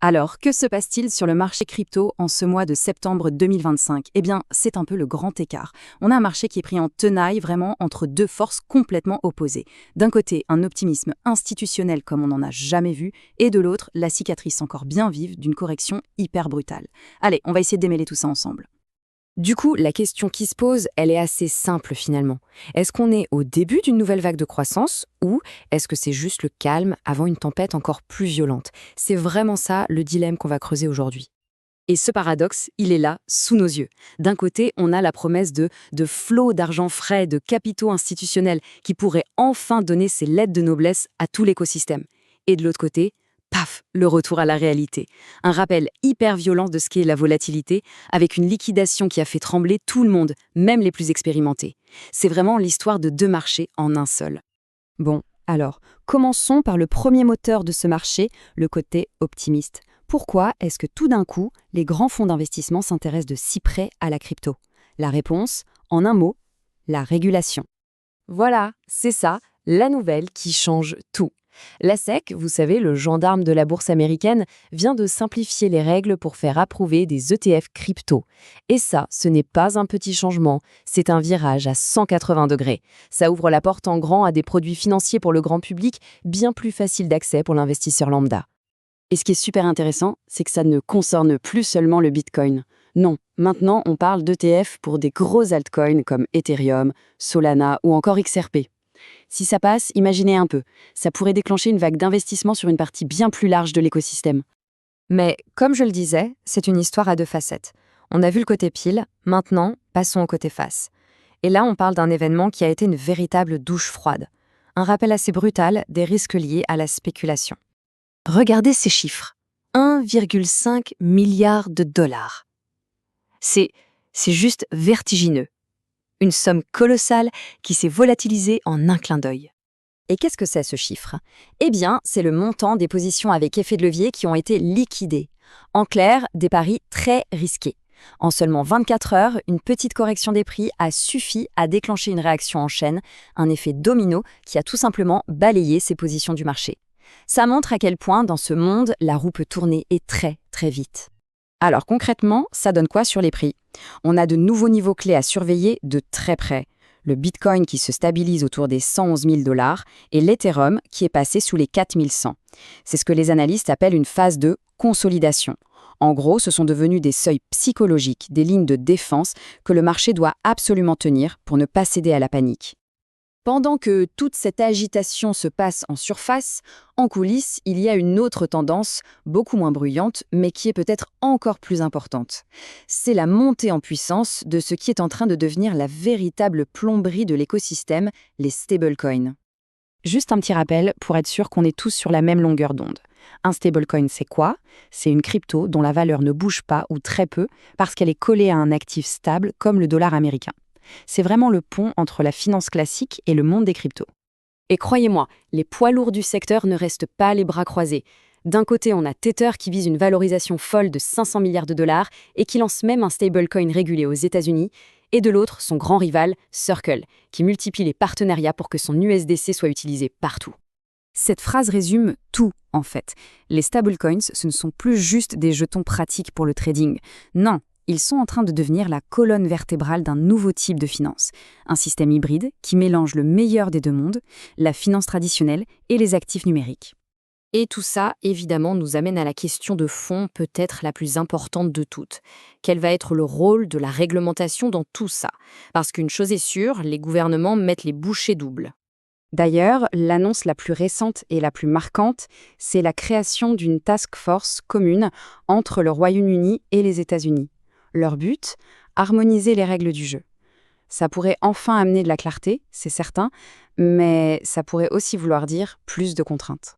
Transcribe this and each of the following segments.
Alors, que se passe-t-il sur le marché crypto en ce mois de septembre 2025? Eh bien, c'est un peu le grand écart. On a un marché qui est pris en tenaille vraiment entre deux forces complètement opposées. D'un côté, un optimisme institutionnel comme on n'en a jamais vu, et de l'autre, la cicatrice encore bien vive d'une correction hyper brutale. Allez, on va essayer de démêler tout ça ensemble. Du coup, la question qui se pose, elle est assez simple finalement. Est-ce qu'on est au début d'une nouvelle vague de croissance ou est-ce que c'est juste le calme avant une tempête encore plus violente? C'est vraiment ça le dilemme qu'on va creuser aujourd'hui. Et ce paradoxe, il est là, sous nos yeux. D'un côté, on a la promesse de flot d'argent frais, de capitaux institutionnels qui pourraient enfin donner ses lettres de noblesse à tout l'écosystème. Et de l'autre côté, paf, le retour à la réalité. Un rappel hyper violent de ce qu'est la volatilité, avec une liquidation qui a fait trembler tout le monde, même les plus expérimentés. C'est vraiment l'histoire de deux marchés en un seul. Bon, alors, commençons par le premier moteur de ce marché, le côté optimiste. Pourquoi est-ce que tout d'un coup, les grands fonds d'investissement s'intéressent de si près à la crypto? La réponse, en un mot, la régulation. Voilà, c'est ça, la nouvelle qui change tout. La SEC, vous savez, le gendarme de la bourse américaine, vient de simplifier les règles pour faire approuver des ETF crypto. Et ça, ce n'est pas un petit changement, c'est un virage à 180 degrés. Ça ouvre la porte en grand à des produits financiers pour le grand public, bien plus faciles d'accès pour l'investisseur lambda. Et ce qui est super intéressant, c'est que ça ne concerne plus seulement le Bitcoin. Non, maintenant on parle d'ETF pour des gros altcoins comme Ethereum, Solana ou encore XRP. Si ça passe, imaginez un peu, ça pourrait déclencher une vague d'investissement sur une partie bien plus large de l'écosystème. Mais comme je le disais, c'est une histoire à deux facettes. On a vu le côté pile, maintenant, passons au côté face. Et là, on parle d'un événement qui a été une véritable douche froide. Un rappel assez brutal des risques liés à la spéculation. Regardez ces chiffres. 1,5 milliard de dollars. C'est juste vertigineux. Une somme colossale qui s'est volatilisée en un clin d'œil. Et qu'est-ce que c'est ce chiffre? Eh bien, c'est le montant des positions avec effet de levier qui ont été liquidées. En clair, des paris très risqués. En seulement 24 heures, une petite correction des prix a suffi à déclencher une réaction en chaîne, un effet domino qui a tout simplement balayé ces positions du marché. Ça montre à quel point, dans ce monde, la roue peut tourner et très, très vite. Alors concrètement, ça donne quoi sur les prix? On a de nouveaux niveaux clés à surveiller de très près. Le Bitcoin qui se stabilise autour des 111 000 dollars et l'Ethereum qui est passé sous les 4 100. C'est ce que les analystes appellent une phase de consolidation. En gros, ce sont devenus des seuils psychologiques, des lignes de défense que le marché doit absolument tenir pour ne pas céder à la panique. Pendant que toute cette agitation se passe en surface, en coulisses, il y a une autre tendance, beaucoup moins bruyante, mais qui est peut-être encore plus importante. C'est la montée en puissance de ce qui est en train de devenir la véritable plomberie de l'écosystème, les stablecoins. Juste un petit rappel pour être sûr qu'on est tous sur la même longueur d'onde. Un stablecoin, c'est quoi? C'est une crypto dont la valeur ne bouge pas ou très peu parce qu'elle est collée à un actif stable comme le dollar américain. C'est vraiment le pont entre la finance classique et le monde des cryptos. Et croyez-moi, les poids lourds du secteur ne restent pas les bras croisés. D'un côté, on a Tether qui vise une valorisation folle de 500 milliards de dollars et qui lance même un stablecoin régulé aux États-Unis, et de l'autre, son grand rival, Circle, qui multiplie les partenariats pour que son USDC soit utilisé partout. Cette phrase résume tout, en fait. Les stablecoins, ce ne sont plus juste des jetons pratiques pour le trading. Non, ils sont en train de devenir la colonne vertébrale d'un nouveau type de finance. Un système hybride qui mélange le meilleur des deux mondes, la finance traditionnelle et les actifs numériques. Et tout ça, évidemment, nous amène à la question de fond peut-être la plus importante de toutes. Quel va être le rôle de la réglementation dans tout ça? Parce qu'une chose est sûre, les gouvernements mettent les bouchées doubles. D'ailleurs, l'annonce la plus récente et la plus marquante, c'est la création d'une task force commune entre le Royaume-Uni et les États-Unis. Leur but, harmoniser les règles du jeu. Ça pourrait enfin amener de la clarté, c'est certain, mais ça pourrait aussi vouloir dire plus de contraintes.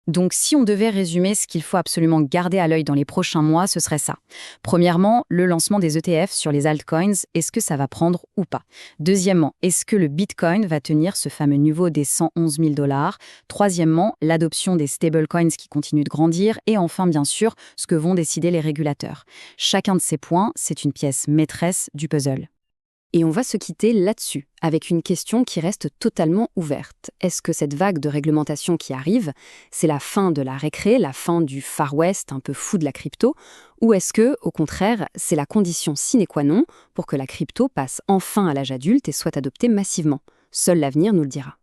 Donc si on devait résumer ce qu'il faut absolument garder à l'œil dans les prochains mois, ce serait ça. Premièrement, le lancement des ETF sur les altcoins, est-ce que ça va prendre ou pas? Deuxièmement, est-ce que le Bitcoin va tenir ce fameux niveau des 111 000 dollars? Troisièmement, l'adoption des stablecoins qui continuent de grandir. Et enfin, bien sûr, ce que vont décider les régulateurs. Chacun de ces points, c'est une pièce maîtresse du puzzle. Et on va se quitter là-dessus, avec une question qui reste totalement ouverte. Est-ce que cette vague de réglementation qui arrive, c'est la fin de la récré, la fin du Far West un peu fou de la crypto, ou est-ce que, au contraire, c'est la condition sine qua non pour que la crypto passe enfin à l'âge adulte et soit adoptée massivement? Seul l'avenir nous le dira.